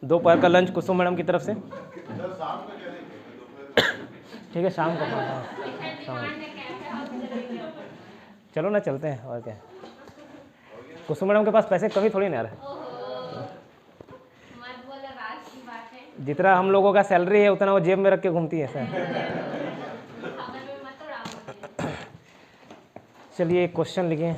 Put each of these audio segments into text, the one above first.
दोपहर का लंच कुसुम मैडम की तरफ से। ठीक है, शाम को। हाँ, शाम को चलो ना, चलते हैं और क्या। कुसुम मैडम के पास पैसे कमी थोड़ी ना आ रहा है। जितना हम लोगों का सैलरी है उतना वो जेब में रख के घूमती है सर। चलिए एक क्वेश्चन लिखिए।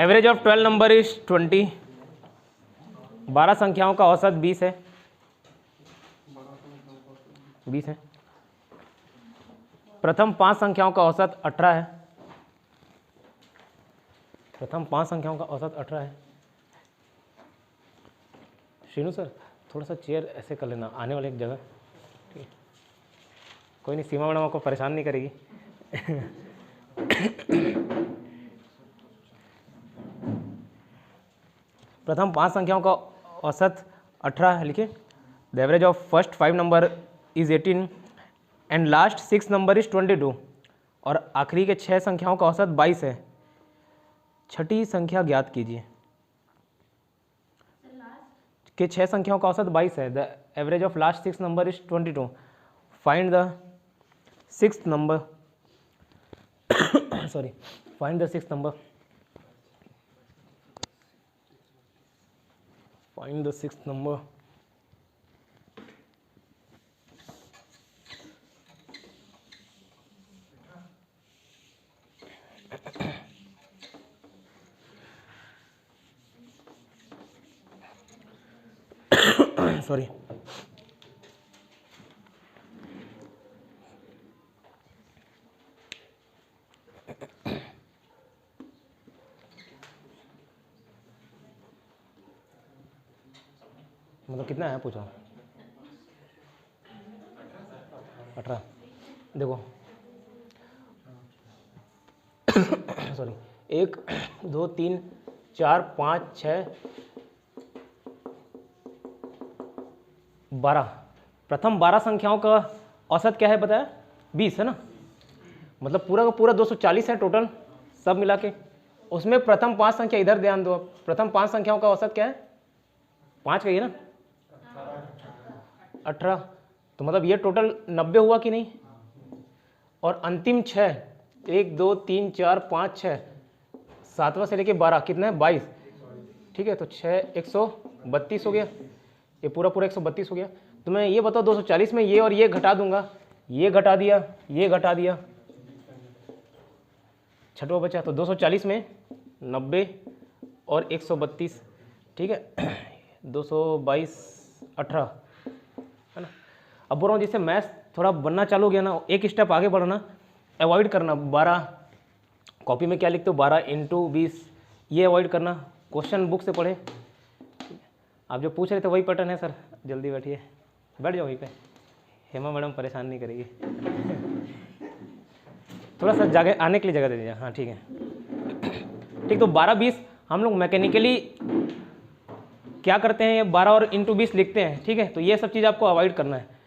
Average of 12 number is 20। 12 संख्याओं का औसत 20 है। 20 है। प्रथम 5 संख्याओं का औसत 18 है। प्रथम 5 संख्याओं का औसत 18 है। शीनू सर थोड़ा सा चेयर ऐसे कर लेना, आने वाले एक जगह। ठीक है, कोई नहीं, सीमा मैडम आपको परेशान नहीं करेगी। प्रथम 5 संख्याओं का औसत 18 है, लिखिए। The average of first 5 number is 18 and last 6 number is 22। और आखिरी के 6 संख्याओं का औसत 22 है। छठी संख्या ज्ञात कीजिए। के 6 संख्याओं का औसत 22 है। The average of last 6 number is 22। Find the 6th number. Sorry, find the 6th number. Find the 6th number. Sorry. मतलब कितना है पूछो। 18। देखो सॉरी, 1 2 3 4 5 6 12। प्रथम 12 संख्याओं का औसत क्या है बताया? 20 है ना। मतलब पूरा का पूरा 240 है टोटल सब मिला के। उसमें प्रथम 5 संख्या, इधर ध्यान दो, प्रथम 5 संख्याओं का औसत क्या है? 5 कहिए ना, 18। तो मतलब ये टोटल 90 हुआ कि नहीं। और अंतिम 6, 1 2 3 4 5 6, 7वां से लेके 12 कितना है? 22। ठीक है, तो 6 132 हो गया। ये पूरा पूरा 132 हो गया। तो मैं ये बताओ 240 में ये और ये घटा दूंगा, ये घटा दिया, ये घटा दिया, छठवा बचा। तो 240 में 90 और 132, ठीक है, 222 18 है ना। अब बोल रहा हूँ जिससे मैथ्स थोड़ा बनना चालू हो गया ना, एक स्टेप आगे बढ़ना, अवॉइड करना 12, कॉपी में क्या लिखते हो 12 इंटू 20, ये अवॉइड करना, क्वेश्चन बुक से पढ़े। आप जो पूछ रहे थे वही पैटर्न है सर। जल्दी बैठिए, बैठ जाओ वहीं पे, हेमा मैडम परेशान नहीं करेगी। थोड़ा सा जगह आने के लिए जगह दे दीजिए। हाँ ठीक है, ठीक। तो 12 20 हम लोग मैकेनिकली क्या करते हैं, ये 12 और इंटू 20 लिखते हैं, ठीक है। तो ये सब चीज़ आपको अवॉइड करना है।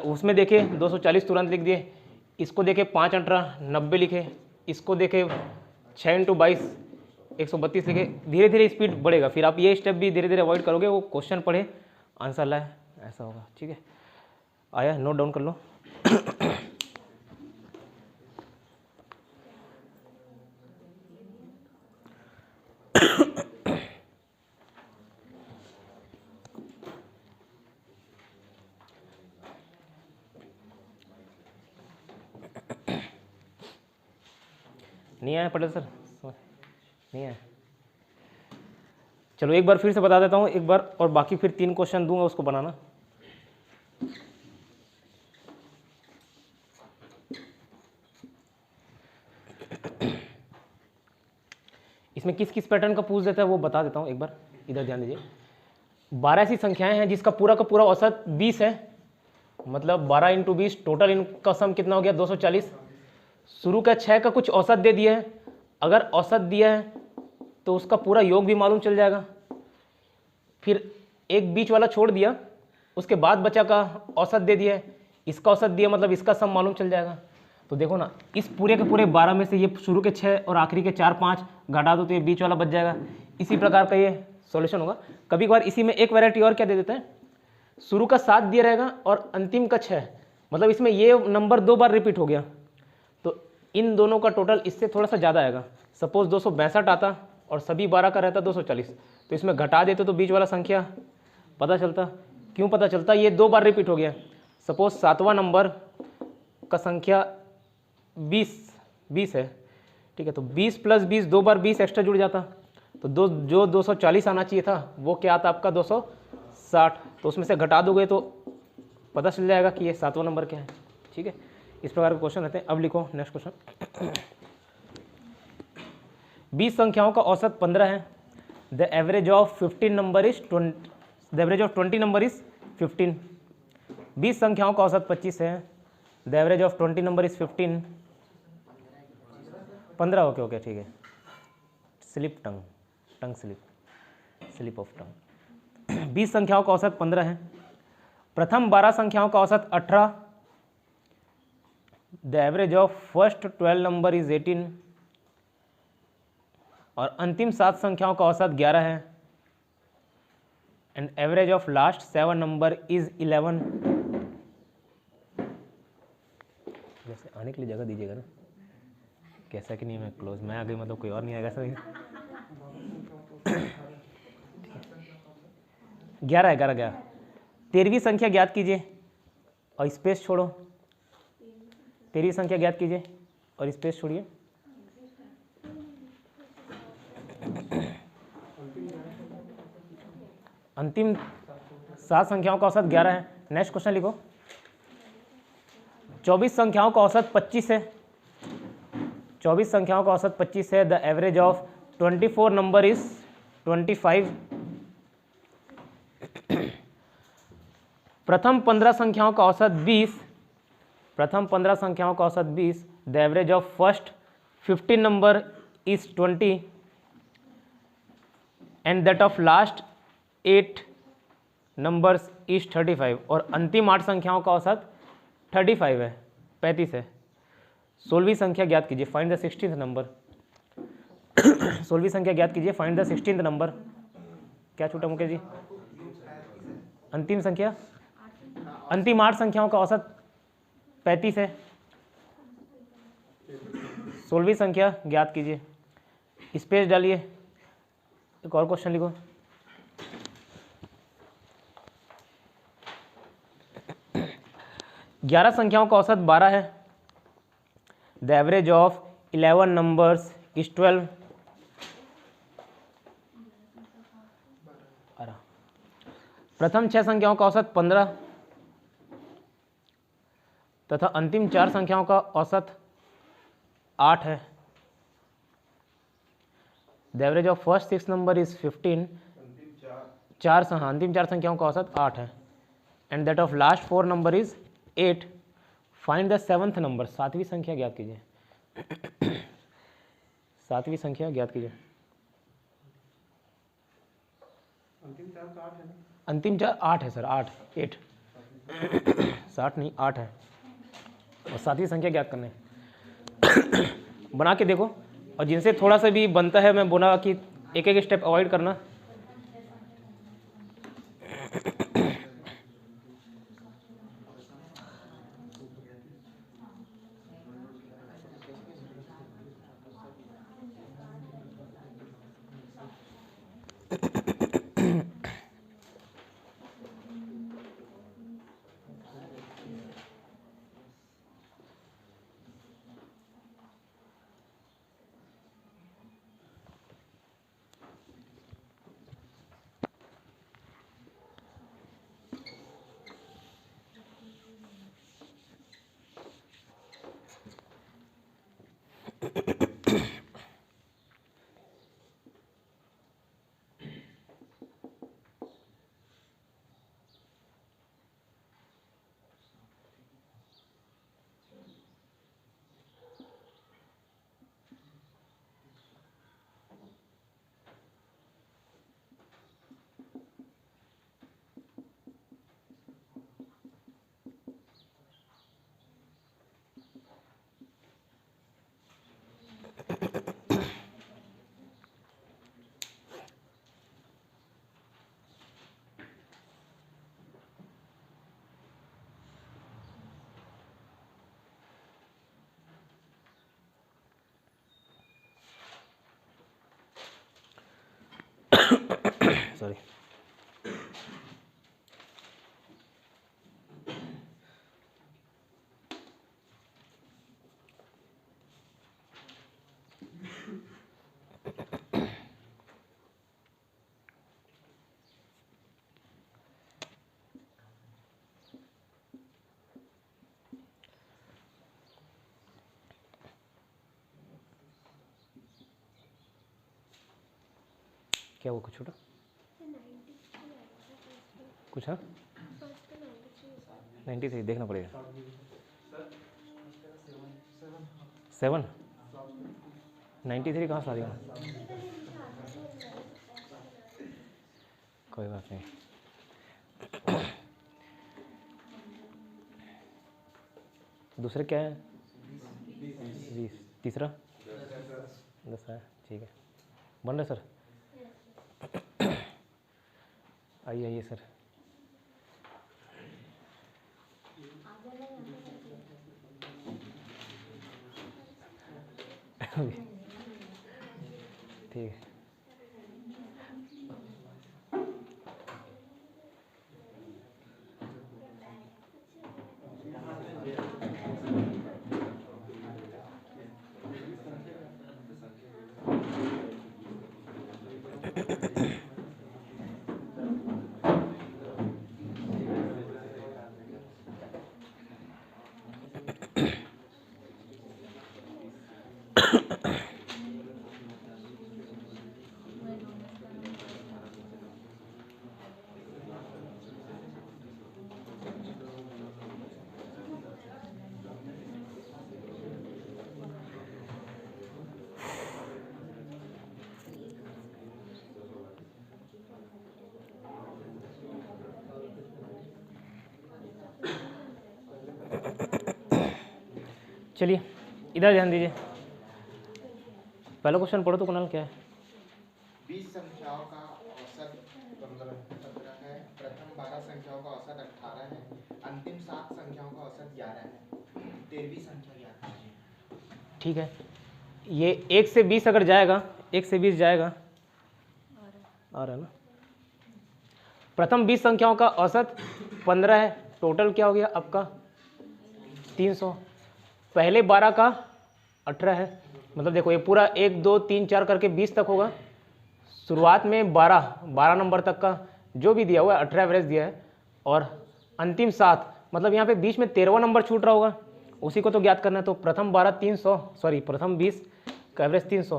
उसमें देखे 240 तुरंत लिख दिए, इसको देखे 5 18 90 लिखे, इसको देखे 6 इंटू 22 132 लिखे। धीरे धीरे स्पीड बढ़ेगा, फिर आप ये स्टेप भी धीरे धीरे अवॉइड करोगे, वो क्वेश्चन पढ़े आंसर लाए, ऐसा होगा, ठीक है। आया, नोट डाउन कर लो। नहीं आया पटेल सर? नहीं आया। चलो एक बार फिर से बता देता हूँ एक बार, और बाकी फिर 3 क्वेश्चन दूंगा उसको बनाना। इसमें किस किस पैटर्न का पूछ देता है वो बता देता हूँ एक बार, इधर ध्यान दीजिए। 12 ऐसी संख्याएं हैं जिसका पूरा का पूरा औसत 20 है, मतलब 12 इंटू 20, टोटल इनका सम कितना हो गया 240। शुरू का 6 का कुछ औसत दे दिया है, अगर औसत दिया है तो उसका पूरा योग भी मालूम चल जाएगा। फिर एक बीच वाला छोड़ दिया, उसके बाद बचा का औसत दे दिया है, इसका औसत दिया मतलब इसका सम मालूम चल जाएगा। तो देखो ना, इस पूरे के पूरे 12 में से ये शुरू के 6 और आखिरी के 4 5 घटा दो तो ये बीच वाला बच जाएगा। इसी प्रकार का ये सॉल्यूशन होगा। कभी कभार इसी में एक वैरायटी और क्या दे देते हैं, शुरू का 7 दिया रहेगा और अंतिम का 6, मतलब इसमें ये नंबर 2 बार रिपीट हो गया, तो इन दोनों का टोटल इससे थोड़ा सा ज़्यादा आएगा। सपोज 262 आता और सभी 12 का रहता 240, तो इसमें घटा देते तो बीच वाला संख्या पता चलता। क्यों पता चलता, ये 2 बार रिपीट हो गया। सपोज 7वां नंबर का संख्या 20 है, ठीक है, तो 20 + 20 2 बार 20 एक्स्ट्रा जुड़ जाता, तो जो 240 आना चाहिए था वो क्या आता आपका 260, तो उसमें से घटा दोगे तो पता चल जाएगा कि ये 7वां नंबर क्या है। ठीक है, इस प्रकार के क्वेश्चन रहते हैं। अब लिखो नेक्स्ट क्वेश्चन। 20 संख्याओं का औसत 15 है। The average of 15 number is 20, the average of 20 number is 15। 20 संख्याओं का औसत 25 है। The average of 20 number is 15। 15, okay ठीक है। Slip tongue slip of tongue. 20 संख्याओं का औसत 15 है। प्रथम 12 संख्याओं का औसत 18। The average of first 12 number is 18 और अंतिम 7 संख्याओं का औसत 11 है। And average of last 7 number is 11। जैसे आने के लिए जगह दीजिएगा ना, कैसा कि नहीं मैं क्लोज, मैं आ गई मतलब कोई और नहीं आएगा सही। 11 13वीं संख्या ज्ञात कीजिए और स्पेस छोड़ो। 13वीं संख्या ज्ञात कीजिए और स्पेस छोड़िए। अंतिम 7 संख्याओं का औसत 11 है। नेक्स्ट क्वेश्चन लिखो। 24 संख्याओं का औसत 25 है। 24 संख्याओं का औसत 25 है। The average of 24 number is 25। प्रथम 15 संख्याओं का औसत 20। प्रथम 15 संख्याओं का औसत 20। The average of first 15 number is 20 and that of last 8 numbers is 35। और अंतिम 8 संख्याओं का औसत 35 है, 35 है। 16वीं संख्या ज्ञात कीजिए, फाइंड द 16th नंबर। 16वीं संख्या ज्ञात कीजिए, फाइंड द 16th नंबर। क्या छूटा मुकेश जी? अंतिम संख्या, अंतिम 8 संख्याओं का औसत 35 है। 16वीं संख्या ज्ञात कीजिए, स्पेस डालिए। एक और क्वेश्चन लिखो। ग्यारह संख्याओं का औसत 12 है। The average of 11 numbers is 12। प्रथम 6 संख्याओं का औसत 15 तथा अंतिम 4 संख्याओं का औसत 8 है। The average of first 6 number is 15। अंतिम 4 संख्याओं का औसत 8 है। And that of last 4 number is 8। Find the 7th number. 7वीं संख्या ज्ञात कीजिए। 7वीं संख्या ज्ञात कीजिए। अंतिम 4 8 है सर, 8 60 नहीं 8 है। और 7वीं संख्या ज्ञात करने बना के देखो, और जिनसे थोड़ा सा भी बनता है मैं बोला कि एक एक स्टेप अवॉइड करना। सॉरी। क्या वो कुछ छोटा कुछ है 93 देखना पड़ेगा। 7 93 कहाँ से आ गया? कोई बात नहीं। दूसरे क्या है? 20। तीसरा 10 है, ठीक है। बन रहा सर? आइए आइए सर। ठीक है। चलिए इधर ध्यान दीजिए। पहला क्वेश्चन पढ़ो तो कुणाल, क्या है? 20 संख्याओं का औसत 15 है, प्रथम 12 संख्याओं का औसत 18 है, अंतिम 7 संख्याओं का औसत 11 है, 13वीं संख्या 11 है। ठीक है, ये 1 से 20 अगर जाएगा, 1 से 20 जाएगा, आ रहा है ना। प्रथम 20 संख्याओं का औसत 15 है, टोटल क्या हो गया आपका 300। पहले 12 का 18 है, मतलब देखो ये पूरा 1 2 3 4 करके 20 तक होगा। शुरुआत में 12 नंबर तक का जो भी दिया हुआ है 18 एवरेज दिया है, और अंतिम 7 मतलब यहाँ पे बीच में 13वां नंबर छूट रहा होगा, उसी को तो ज्ञात करना है। तो प्रथम 20 का एवरेज 300।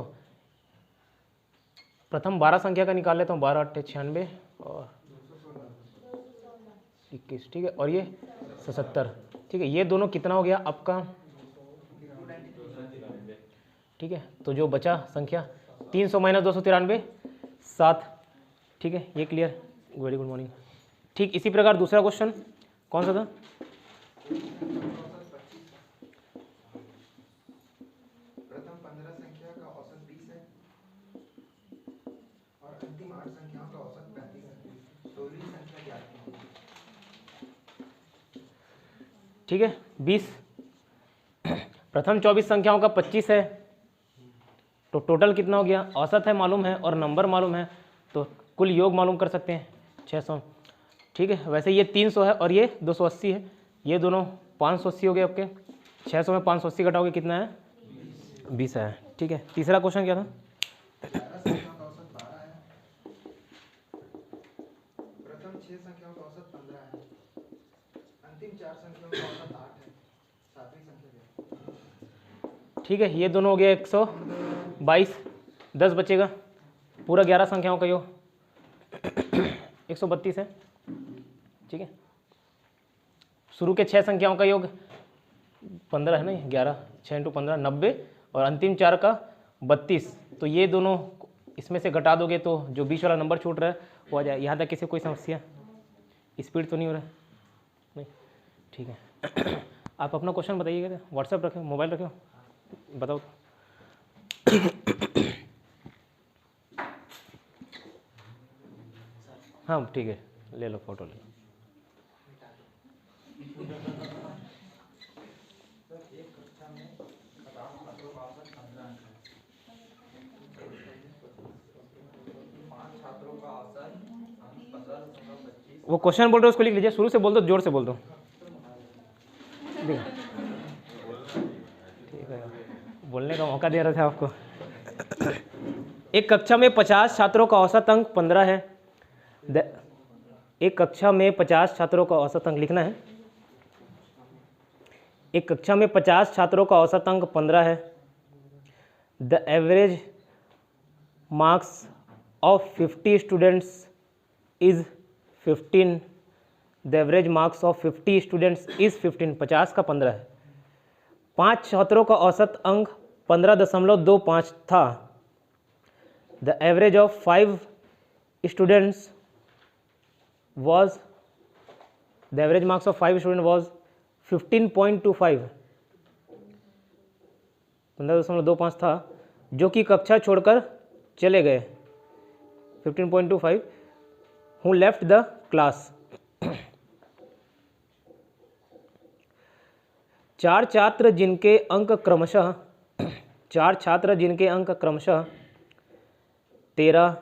प्रथम 12 संख्या का निकाल लेता हूँ, 12 8 96 और 21, ठीक है, और ये 77, ठीक है। ये दोनों कितना हो गया आपका, ठीक है। तो जो बचा संख्या 300 - 293 7, ठीक है, ये क्लियर। Very good morning. ठीक इसी प्रकार दूसरा क्वेश्चन कौन सा था? प्रथम 15 संख्या का औसत 20 है और अंतिम 8 संख्याओं का औसत 35 है, 16वीं संख्या ज्ञात कीजिए। ठीक है, 20। प्रथम 24 संख्याओं का 25 है, तो टोटल कितना हो गया? औसत है मालूम है और नंबर मालूम है, तो कुल योग मालूम कर सकते हैं 600, ठीक है। वैसे ये 300 है और ये 280 है, ये दोनों 580 हो गए आपके। 600 में 580 घटाओगे कितना है? 20 है, ठीक है। तीसरा क्वेश्चन क्या था? 11 संख्याओं का औसत 12 है, प्रथम 6 संख्याओं का औसत 15 है, अंतिम 4 संख्याओं का औसत 8 है, 7वीं संख्या ज्ञात। ठीक है, ये दोनों हो गया 122, 10 बचेगा, पूरा 11 संख्याओं का योग 132 है, ठीक है। शुरू के 6 संख्याओं का योग 15 है ना, 11 6 × 15 90, और अंतिम 4 का 32। तो ये दोनों इसमें से घटा दोगे तो जो बीच वाला नंबर छूट रहा है वो आ जाए। यहाँ तक किसी कोई समस्या? स्पीड तो नहीं हो रहा है? नहीं, ठीक है। आप अपना क्वेश्चन बताइएगा, व्हाट्सएप रखे हो, मोबाइल रखे हो, बताओ। हाँ ठीक है, ले लो फोटो ले लो। एक कक्षा में 50 छात्रों का औसत 15 है, 5 छात्रों का औसत वो क्वेश्चन बोल रहे हो उसको लिख लीजिए, शुरू से बोल दो, जोर से बोल दो। ठीक है, बोलने का मौका दे रहे थे आपको। एक कक्षा में 50 छात्रों का औसत अंक 15 है। एक कक्षा में 50 छात्रों का औसत अंक लिखना है। एक कक्षा में 50 छात्रों का औसत अंक 15 है। The average marks of 50 students is 15। The average marks of 50 students is 15। 50 का 15 है। 5 छात्रों का औसत अंक 15.25 था। The average of 5 students was the average marks of 5 students was 15.25। 15.25 था, जो कि कक्षा छोड़कर चले गए। 15.25 who left the class। 4 छात्र जिनके अंक क्रमशः 13,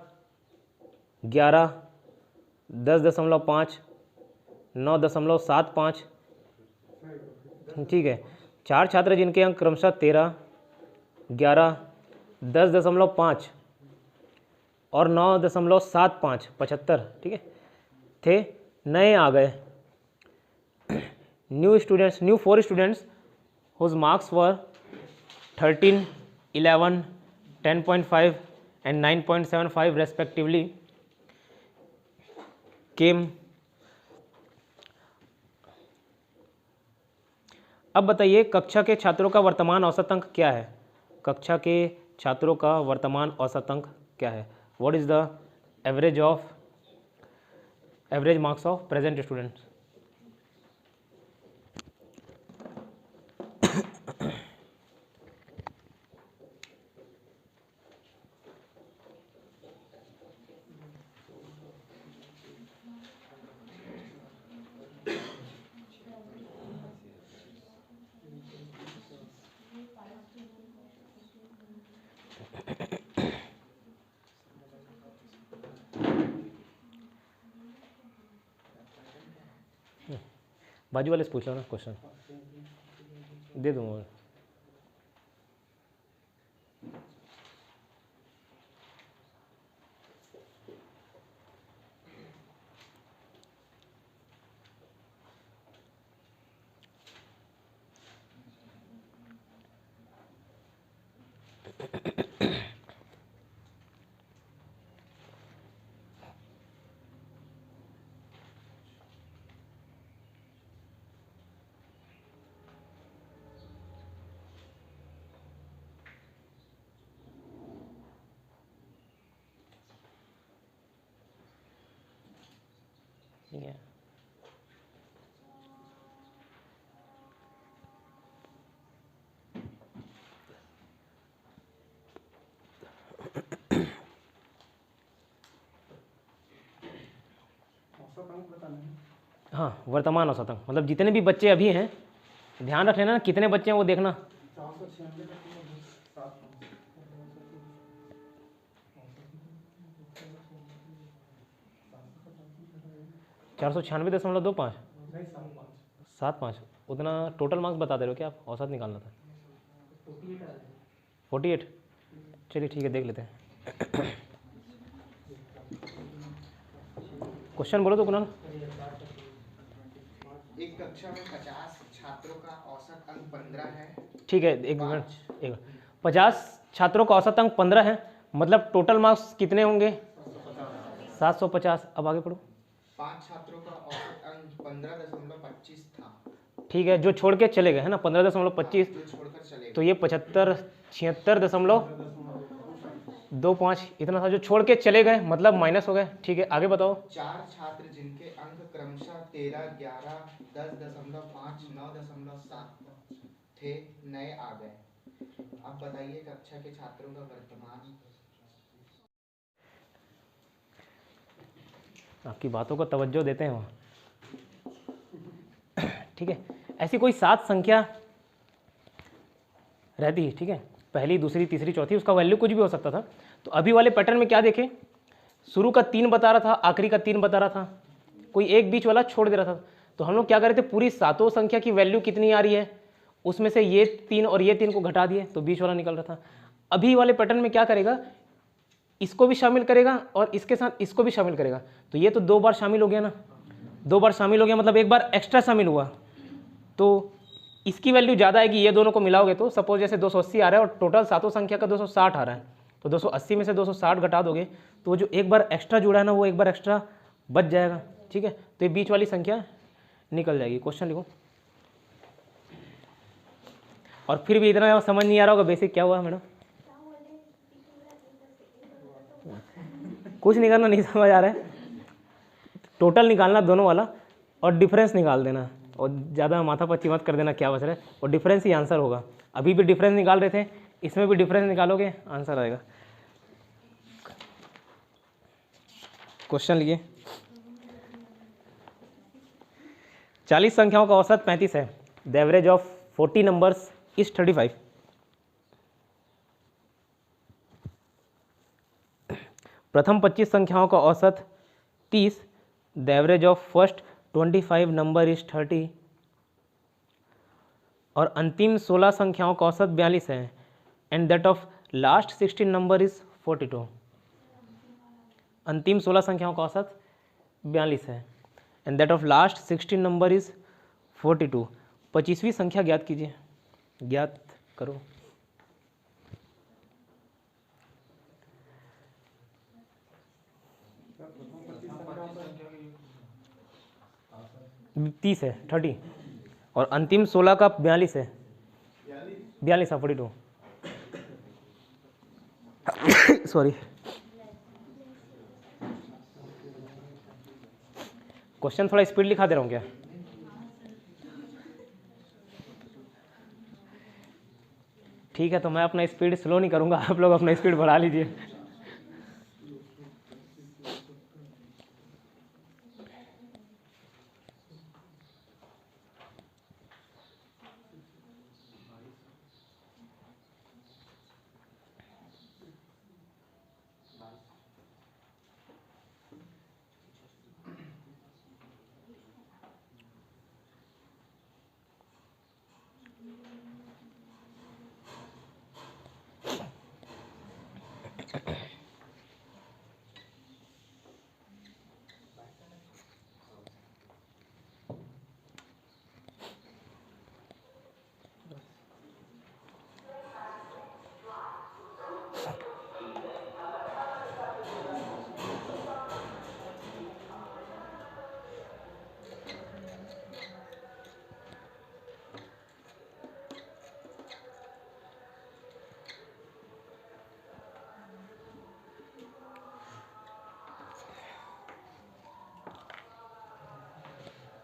11, 10.5, 9.75। ठीक है, 4 छात्र जिनके अंक क्रमशः 13, 11, 10.5 और 9.75 75, ठीक है, थे, नए आ गए। New 4 students whose marks were 13, 11, 10.5 and 9.75 respectively came. अब बताइए कक्षा के छात्रों का वर्तमान औसत अंक क्या है। कक्षा के छात्रों का वर्तमान औसत अंक क्या है। What is the average marks of present students. बाजू वाले से पूछ लो ना, क्वेश्चन दे दूँगा। ठीक है, हाँ, वर्तमान औसत अंक मतलब जितने भी बच्चे अभी हैं, ध्यान रख लेना ना कितने बच्चे हैं वो देखना। 496.25 75 उतना टोटल मार्क्स बता दे रहे हो क्या आप। औसत निकालना था 48। चलिए ठीक है, देख लेते हैं। क्वेश्चन बोलो तो कुणाल। एक कक्षा में 50 छात्रों का औसत अंक 15 है। ठीक है, एक मिनट, 50 छात्रों का औसत अंक 15 है, मतलब टोटल मार्क्स कितने होंगे 750। अब आगे पढ़ो। 5 छात्रों का औसत अंक 15.25 था। ठीक है, जो छोड़ के चले गए है ना 15.25, जो छोड़कर चले तो ये 76.25 इतना था जो छोड़ के चले गए, मतलब माइनस हो गए। ठीक है, आगे बताओ। 4 छात्र जिनके अंक क्रमशः 13, 11, 10.5, 9.7 थे, नए आ गए। अब बताइए कक्षा के छात्रों का वर्तमान। आपकी बातों को तवज्जो देते हैं वहाँ। ठीक है, ऐसी कोई 7 संख्या रहती है, ठीक है, पहली, दूसरी, तीसरी, चौथी, उसका वैल्यू कुछ भी हो सकता था। तो अभी वाले पैटर्न में क्या देखें शुरू का 3 बता रहा था, आखिरी का 3 बता रहा था, कोई एक बीच वाला छोड़ दे रहा था। तो हम लोग क्या कर रहे थे, पूरी सातों संख्या की वैल्यू कितनी आ रही है, उसमें से ये 3 और ये 3 को घटा दिए तो बीच वाला निकल रहा था। अभी वाले पैटर्न में क्या करेगा, इसको भी शामिल करेगा और इसके साथ इसको भी शामिल करेगा। तो ये तो 2 बार शामिल हो गया ना, 2 बार शामिल हो गया मतलब एक बार एक्स्ट्रा शामिल हुआ। तो इसकी वैल्यू ज़्यादा आएगी, ये दोनों को मिलाओगे तो सपोज जैसे 280 आ रहा है और टोटल सातों संख्या का 260 आ रहा है, तो 280 में से 260 घटा दोगे तो वो जो एक बार एक्स्ट्रा जुड़ा है ना, वो एक बार एक्स्ट्रा बच जाएगा। ठीक है, तो ये बीच वाली संख्या निकल जाएगी। क्वेश्चन लिखो। और फिर भी इतना समझ नहीं आ रहा होगा बेसिक क्या हुआ मैडम, कुछ नहीं करना, नहीं समझ आ रहा है, टोटल निकालना दोनों वाला और डिफरेंस निकाल देना, और ज़्यादा माथा पच्ची मत कर देना क्या बच रहा है, और डिफरेंस ही आंसर होगा। अभी भी डिफरेंस निकाल रहे थे, इसमें भी डिफरेंस निकालोगे आंसर आएगा। क्वेश्चन लिए 40 संख्याओं का औसत 35 है, the average of 40 numbers is 35। प्रथम 25 संख्याओं का औसत 30, the average of first 25 number is 30, और अंतिम 16 संख्याओं का औसत 42 है, and that of last 16 number is 42। अंतिम 16 संख्याओं का औसत 42 है, and that of last 16 number is 42। 25वीं संख्या ज्ञात कीजिए, ज्ञात करो। तीस है 30, और अंतिम 16 का 42 है, 42 है 42। सॉरी, क्वेश्चन थोड़ा स्पीड लिखा दे रहा हूँ क्या? ठीक है, तो मैं अपना स्पीड स्लो नहीं करूँगा, आप लोग अपना स्पीड बढ़ा लीजिए।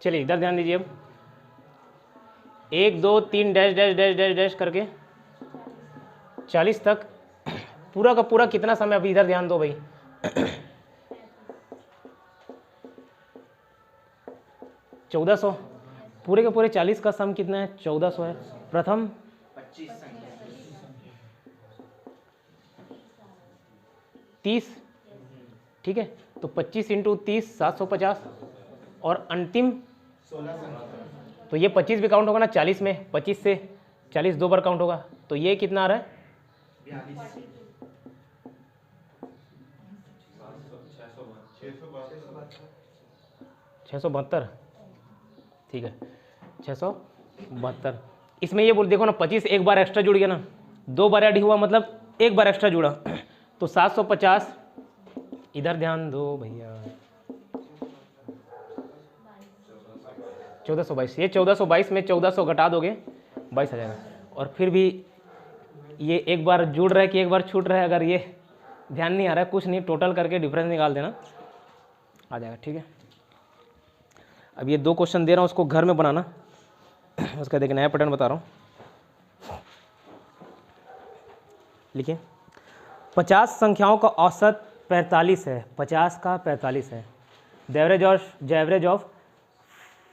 चलिए इधर ध्यान दीजिए। अब 1 2 3 dash dash dash dash dash करके 40 तक पूरा का पूरा कितना समय, अभी इधर ध्यान दो भाई। 1400, पूरे के पूरे 40 का सम कितना है, 1400 है। प्रथम 25 संख्या 30, ठीक है, तो 25 इंटू 30 750, और अंतिम 16 संख्या, तो ये 25 भी काउंट होगा ना 40 में, 25 से 40 2 बार काउंट होगा, तो ये कितना आ रहा है 42 672, ठीक है 672। इसमें ये बोल देखो ना, 25 एक बार एक्स्ट्रा जुड़ गया ना, 2 बार ऐड हुआ मतलब एक बार एक्स्ट्रा जुड़ा, तो 750, इधर ध्यान दो भैया, 1422, ये 1422 में 1400 घटा दोगे 22 आ जाएगा। और फिर भी ये एक बार जुड़ रहा है कि एक बार छूट रहा है, अगर ये ध्यान नहीं आ रहा है, कुछ नहीं, टोटल करके डिफरेंस निकाल देना, आ जाएगा। ठीक है, अब ये 2 क्वेश्चन दे रहा हूँ, उसको घर में बनाना, उसका देखिए नया पैटर्न बता रहा हूँ। लिखिए 50 संख्याओं का औसत 45 है, 50 का 45 है, the average of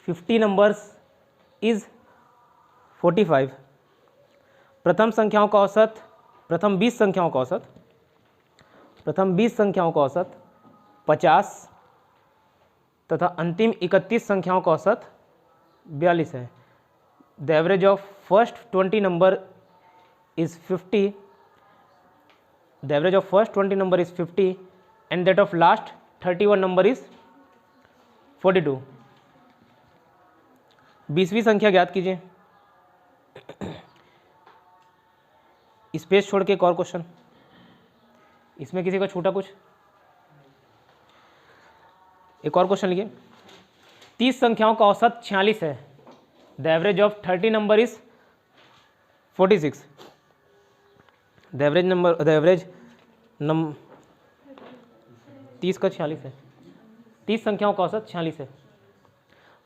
50 numbers is 45। प्रथम संख्याओं का औसत, प्रथम 20 संख्याओं का औसत 50 तथा अंतिम 31 संख्याओं का औसत 42 है। The average of first 20 number is 50, the average of first 20 number is 50 and that of last 31 number is 42। 20वीं संख्या ज्ञात कीजिए। स्पेस छोड़ के एक और क्वेश्चन, इसमें किसी का छूटा कुछ? एक और क्वेश्चन लिखिए। 30 संख्याओं का औसत 46 है। The average of 30 number is 46। The average 30 का 46 है। 30 संख्याओं का औसत 46 है।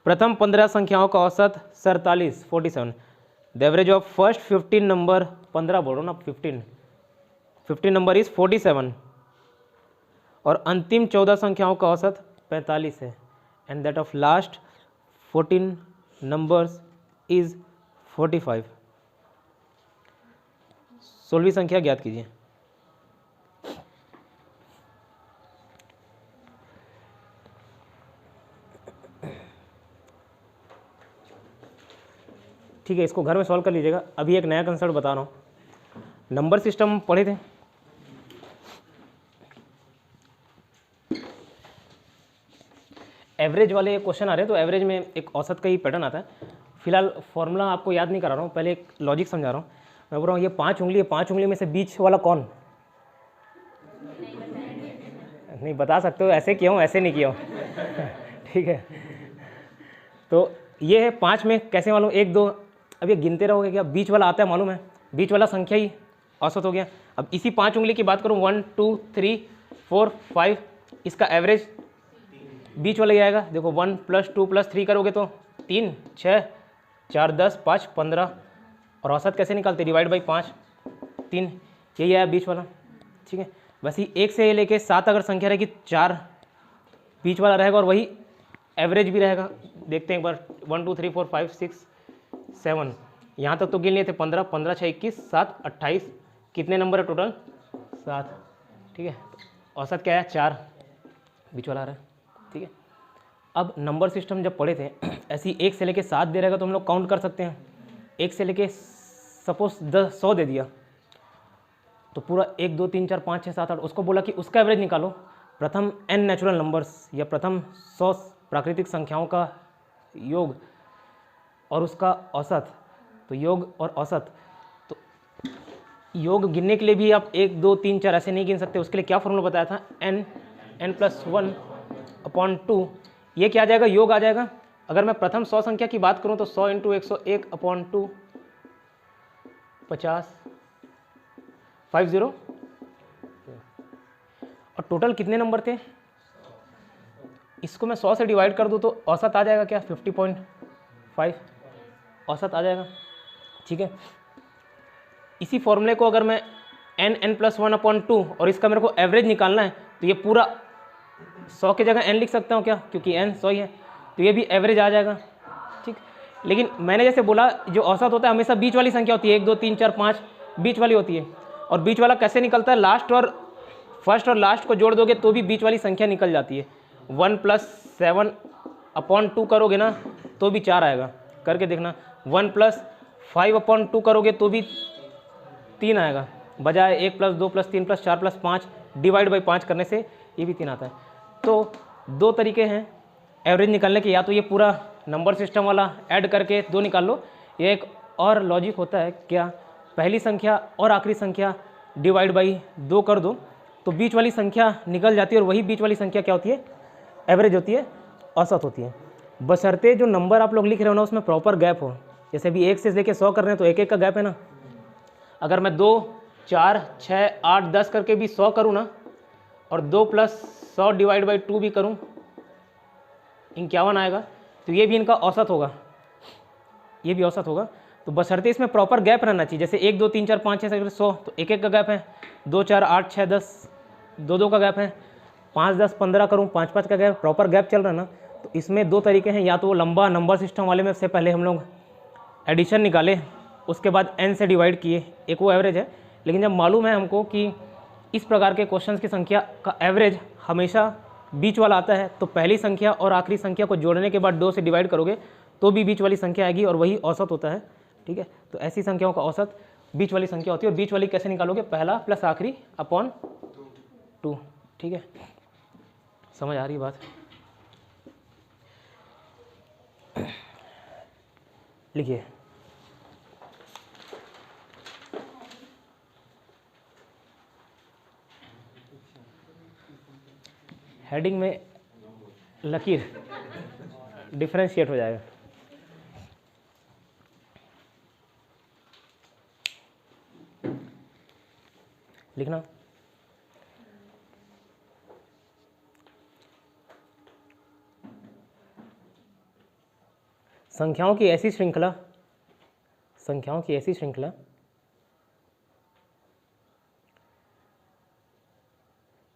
प्रथम 15 संख्याओं का औसत 47 47। The average of first 15 number, 15 बोलो ना, 15 नंबर इज 47 और अंतिम 14 संख्याओं का औसत 45 है and that of last 14 numbers is 45। 16वीं संख्या ज्ञात कीजिए। ठीक है, इसको घर में सॉल्व कर लीजिएगा। अभी एक नया कंसेप्ट बता रहा हूँ। नंबर सिस्टम पढ़े थे, एवरेज वाले क्वेश्चन आ रहे हैं, तो एवरेज में एक औसत का ही पैटर्न आता है। फिलहाल फॉर्मूला आपको याद नहीं करा रहा हूँ, पहले एक लॉजिक समझा रहा हूँ। मैं बोल रहा हूँ ये 5 उंगली है, 5 उंगली में से बीच वाला कौन? नहीं बता सकते हो, ऐसे किया हूँ ऐसे नहीं किया हूँ। ठीक है, तो ये है 5 में कैसे मालूम? 1 2, अब ये गिनते रहोगे क्या? बीच वाला आता है मालूम है, बीच वाला संख्या ही औसत हो गया। अब इसी 5 उंगली की बात करूँ, 1 2 3 4 5, इसका एवरेज बीच वाला ही आएगा। देखो 1 + 2 + 3 करोगे तो 3 6 4 10 5 15, और औसत कैसे निकालते? डिवाइड बाई 5 3, यही आया बीच वाला। ठीक है, वैसे ही 1 से लेके 7 अगर संख्या रहेगी, 4 बीच वाला रहेगा और वही एवरेज भी रहेगा। देखते हैं एक बार, 1 2 3 4 5 6 7, यहाँ तक तो गिन लिए थे। 15 15 6 21 7 28, कितने नंबर है टोटल? 7। ठीक है, औसत क्या है? 4, बीच वाला आ रहा है। ठीक है, अब नंबर सिस्टम जब पढ़े थे, ऐसी 1 से लेके 7 दे रहेगा तो हम लोग काउंट कर सकते हैं। 1 से लेके सपोज 100 दे दिया तो पूरा 1 2 3 4 5 6 7 8, उसको बोला कि उसका एवरेज निकालो। प्रथम n नेचुरल नंबर्स या प्रथम 100 प्राकृतिक संख्याओं का योग और उसका औसत, तो योग और औसत, तो योग गिनने के लिए भी आप 1 2 3 4 ऐसे नहीं गिन सकते। उसके लिए क्या फॉर्मूला बताया था? n + 1/2। ये क्या आ जाएगा? योग आ जाएगा। अगर मैं प्रथम 100 संख्या की बात करूं तो 100 × 101/2 50 50, और टोटल कितने नंबर थे? इसको मैं 100 से डिवाइड कर दूं तो औसत आ जाएगा क्या? 50.5 औसत आ जाएगा। ठीक है, इसी फॉर्मूले को अगर मैं n + 1/2 और इसका मेरे को एवरेज निकालना है तो ये पूरा 100 की जगह n लिख सकता हूँ क्या? क्योंकि n 100 ही है, तो ये भी एवरेज आ जाएगा। ठीक, लेकिन मैंने जैसे बोला, जो औसत होता है हमेशा बीच वाली संख्या होती है। 1 2 3 4 5 बीच वाली होती है, और बीच वाला कैसे निकलता है? लास्ट और फर्स्ट और लास्ट को जोड़ दोगे तो भी बीच वाली संख्या निकल जाती है। 1 + 7/2 करोगे ना तो भी 4 आएगा, करके देखना। 1 + 5/2 करोगे तो भी 3 आएगा, बजाय 1 + 2 + 3 + 4 + 5 डिवाइड बाई 5 करने से ये भी 3 आता है। तो 2 तरीके हैं एवरेज निकालने के, या तो ये पूरा नंबर सिस्टम वाला ऐड करके 2 निकाल लो, ये एक और लॉजिक होता है क्या, पहली संख्या और आखिरी संख्या डिवाइड बाई 2 कर दो तो बीच वाली संख्या निकल जाती है, और वही बीच वाली संख्या क्या होती है? एवरेज होती है, औसत होती है। बशर्ते जो नंबर आप लोग लिख रहे हो ना उसमें प्रॉपर गैप हो। जैसे अभी 1 से लेके 100 कर रहे हैं तो 1 1 का गैप है ना। अगर मैं 2 4 6 8 10 करके भी 100 करूँ ना, और 2 + 100 डिवाइड बाई 2 भी करूँ, 51 आएगा, तो ये भी इनका औसत होगा, ये भी औसत होगा। तो बशर्ते इसमें प्रॉपर गैप रहना चाहिए। जैसे 1 2 3 4 5 6 100, तो 1 1 का गैप है। 2 4 8 6 10 2 2 का गैप है। 5 10 15 करूँ, 5 5 का गैप, प्रॉपर गैप चल रहा है ना। तो इसमें 2 तरीके हैं, या तो वो लंबा नंबर सिस्टम वाले में से पहले हम लोग एडिशन निकाले, उसके बाद n से डिवाइड किए, एक वो एवरेज है। लेकिन जब मालूम है हमको कि इस प्रकार के क्वेश्चंस की संख्या का एवरेज हमेशा बीच वाला आता है तो पहली संख्या और आखिरी संख्या को जोड़ने के बाद 2 से डिवाइड करोगे तो भी बीच वाली संख्या आएगी और वही औसत होता है। ठीक है, तो ऐसी संख्याओं का औसत बीच वाली संख्या होती है। और बीच वाली कैसे निकालोगे? पहला प्लस आखिरी अपॉन 2। ठीक है, समझ आ रही बात? लिखिए, हेडिंग में लकीर डिफरेंशिएट हो जाएगा। लिखना, संख्याओं की ऐसी श्रृंखला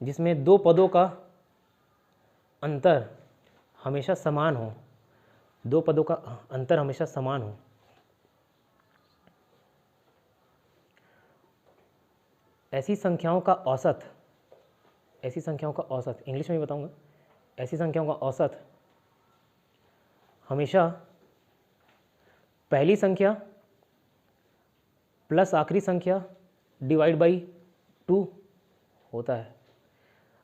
जिसमें दो पदों का अंतर हमेशा समान हो, दो पदों का अंतर हमेशा समान हो, ऐसी संख्याओं का औसत, इंग्लिश में भी बताऊंगा, ऐसी संख्याओं का औसत हमेशा पहली संख्या प्लस आखिरी संख्या डिवाइड बाई 2 होता है।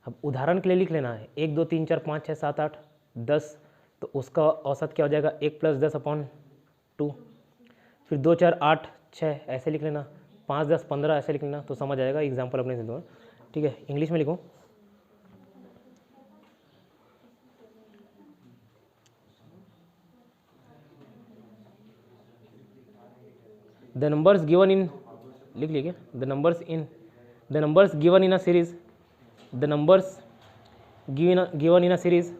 अब उदाहरण के लिए लिख लेना है, 1 2 3 4 5 6 7 8 10, तो उसका औसत क्या हो जाएगा? 1 + 10 अपॉन 2। फिर 2 4 8 6 ऐसे लिख लेना, 5 10 15 ऐसे लिख लेना, तो समझ आएगा। एग्जाम्पल अपने से दूंगा। ठीक है, इंग्लिश में लिखो, द नंबर्स गिवन इन, लिख लीजिए, the numbers given in a series, the numbers given in a series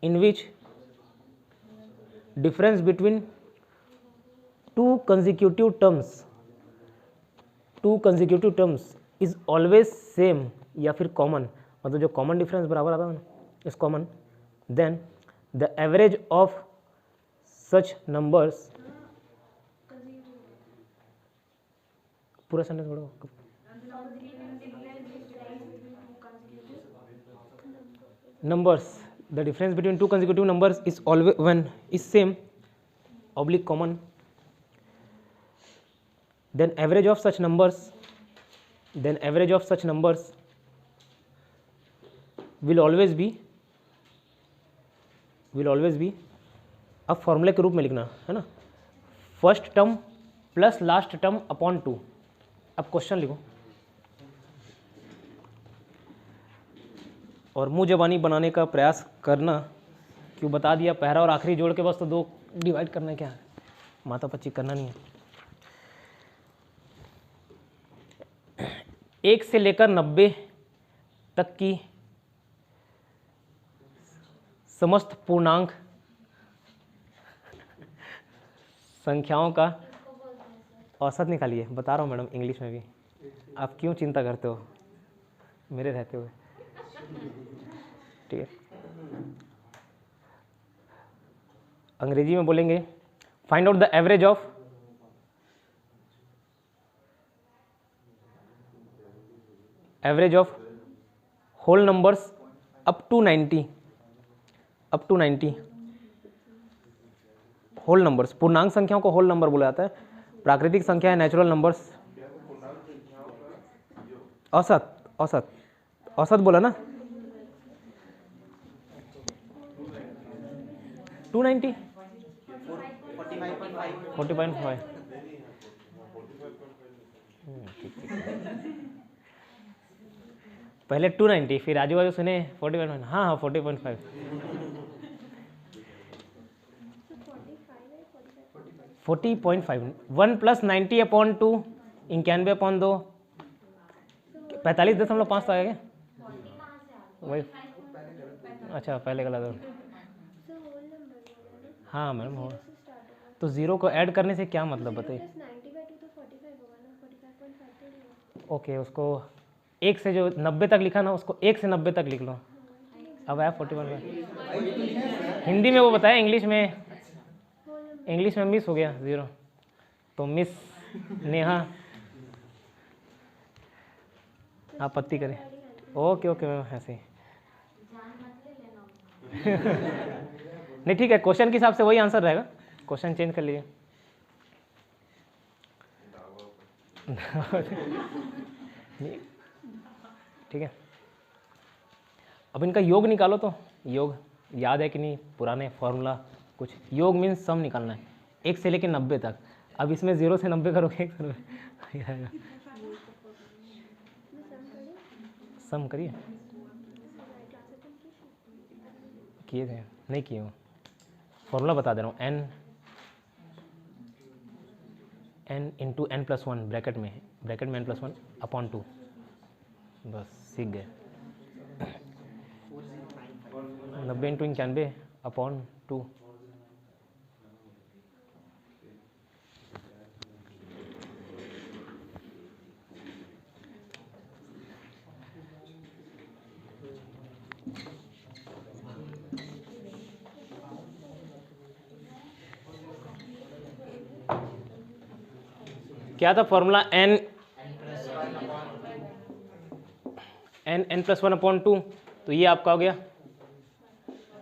in which difference between two consecutive terms is always same या फिर कॉमन, मतलब जो कॉमन डिफरेंस बराबर आता है ना इस common, then the average of such numbers, पूरा सेंटेंस पढ़ो। Numbers, the difference between two consecutive numbers is always when is same oblique common, then average of such numbers will always be अब फॉर्मूले के रूप में लिखना है ना, first term plus last term upon 2। अब क्वेश्चन लिखो और मुंह जबानी बनाने का प्रयास करना, क्यों बता दिया, पहला और आखिरी जोड़ के बस तो 2 डिवाइड करना है, क्या है, माता पच्ची करना नहीं है। 1 से लेकर 90 तक की समस्त पूर्णांक संख्याओं का औसत निकालिए। बता रहा हूँ मैडम इंग्लिश में भी, आप क्यों चिंता करते हो मेरे रहते हुए? ठीक है, अंग्रेजी में बोलेंगे, find out the average of whole numbers up to 90 whole numbers. पूर्णांक संख्याओं को होल नंबर बोला जाता है। प्राकृतिक संख्या है नेचुरल नंबर्स। औसत बोला ना, 290 40.5। पहले 290, फिर आजू बाजू सुने 40.5। हाँ 40.5। 40.5 1 + 90 अपॉन 2 91 अपॉन 2 45.5 तो आ गया वही। अच्छा पहले गलत हो। हाँ मैडम हो, तो 0 को ऐड करने से क्या मतलब बताइए? ओके, उसको 1 से जो 90 तक लिखा ना, उसको 1 से 90 तक लिख लो। अब आया 41। हिंदी में वो बताया, इंग्लिश में मिस हो गया 0, तो मिस नेहा आपत्ति करें? ओके ओके मैम, ऐसे ही नहीं ठीक है, क्वेश्चन के हिसाब से वही आंसर रहेगा, क्वेश्चन चेंज कर लीजिए। नहीं, ठीक है। अब इनका योग निकालो तो, योग याद है कि नहीं, पुराने फॉर्मूला कुछ, योग मीन्स सम निकालना है 1 से लेकर 90 तक। अब इसमें 0 से 90 करोगे 1 से 90 आएगा। सम करिए, किए थे नहीं किए हो, फॉर्मूला बता दे रहा हूँ, n इंटू n+1 ब्रैकेट में n+1 अपॉन 2, बस सीख गए। 90 इंटू 91 अपॉन 2, क्या था फॉर्मूला, n+1 अपॉन 2, तो ये आपका हो गया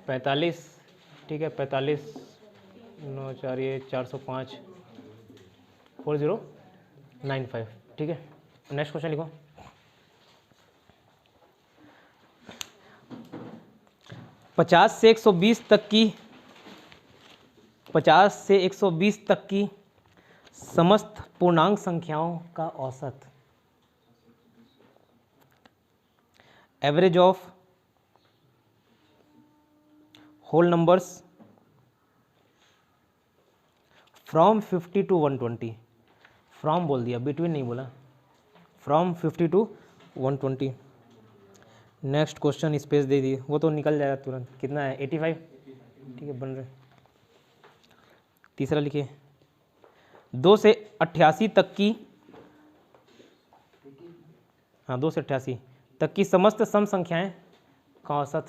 45, ठीक है, 45 9 4 ये 405 4095, ठीक है। नेक्स्ट क्वेश्चन लिखो। पचास से 120 तक की 50 से 120 तक की समस्त पूर्णांक संख्याओं का औसत, average of whole numbers from 50 to 120, from बोल दिया, बिटवीन नहीं बोला, from 50 to 120। Next question space दे दी, वो तो निकल जाएगा तुरंत, कितना है 85, ठीक है, बन रहे। तीसरा लिखिए, 2 से 88 तक की, हाँ 2 से 88 तक की समस्त सम संख्याएं का औसत,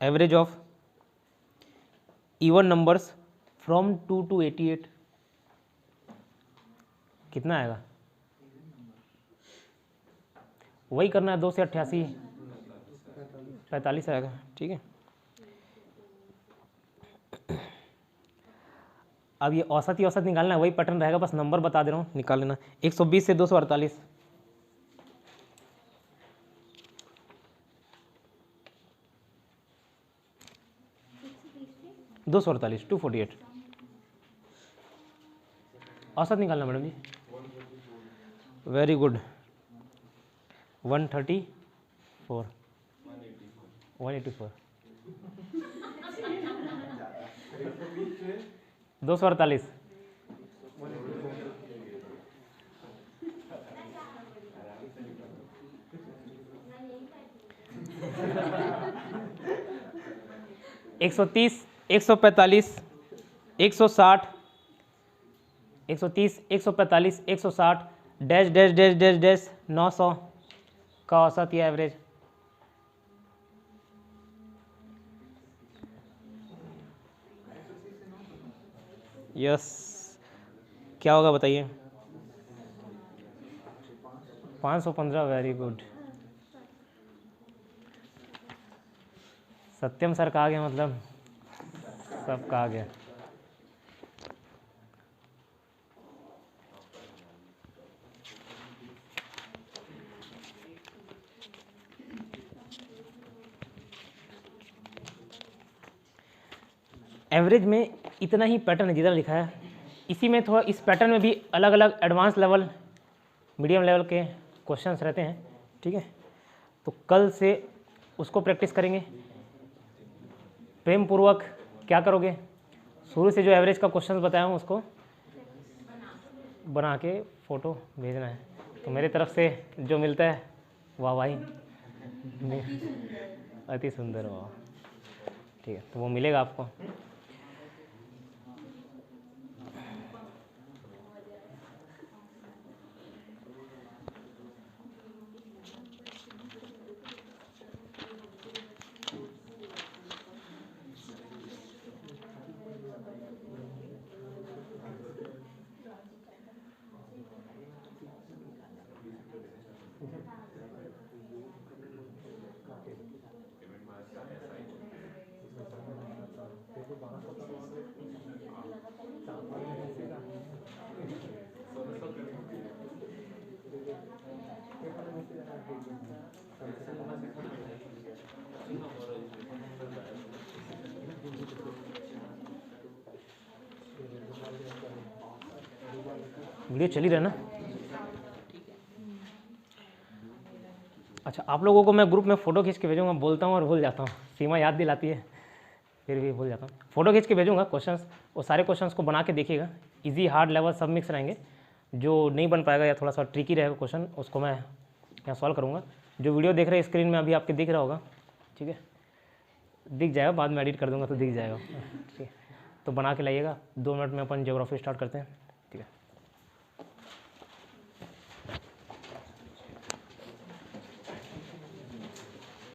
average of even numbers from 2 to 88, कितना आएगा, वही करना है, 2 से 88 45 आएगा, ठीक है। अब ये औसत ही औसत निकालना है, वही पैटर्न रहेगा, बस नंबर बता दे रहा हूँ, निकाल लेना। 120 से 248, 248 248, औसत निकालना मैडम जी, वेरी गुड। 134 184 248, एक 130 145 160 130 145 160 dash dash dash dash dash 900 का औसत या एवरेज, यस क्या होगा बताइए, 515, वेरी गुड। सत्यम सर कहा गया, मतलब सब कहा गया। एवरेज में इतना ही पैटर्न है जिधर लिखा है, इसी में थोड़ा, इस पैटर्न में भी अलग अलग एडवांस लेवल, मीडियम लेवल के क्वेश्चंस रहते हैं, ठीक है। तो कल से उसको प्रैक्टिस करेंगे, प्रेम पूर्वक क्या करोगे, शुरू से जो एवरेज का क्वेश्चंस बताया हूँ उसको बना के फ़ोटो भेजना है, तो मेरी तरफ से जो मिलता है वाह भाई, अति सुंदर, वाह, ठीक है, तो वो मिलेगा आपको। वीडियो चल ही रहा है ना। अच्छा, आप लोगों को मैं ग्रुप में फ़ोटो खींच के भेजूँगा, बोलता हूँ और भूल जाता हूँ, सीमा याद दिलाती है फिर भी भूल जाता हूँ। फ़ोटो खींच के भेजूँगा क्वेश्चंस, वो सारे क्वेश्चंस को बना के देखिएगा, इजी हार्ड लेवल सब मिक्स रहेंगे। जो नहीं बन पाएगा या थोड़ा सा ट्रिकी रहेगा क्वेश्चन, उसको मैं यहाँ सॉल्व करूँगा। जो वीडियो देख रहे हैं स्क्रीन में अभी आपके दिख रहा होगा, ठीक है, दिख जाएगा, बाद में एडिट कर दूँगा तो दिख जाएगा, ठीक है। तो बना के लाइएगा। 2 मिनट में अपन ज्योग्राफी स्टार्ट करते हैं।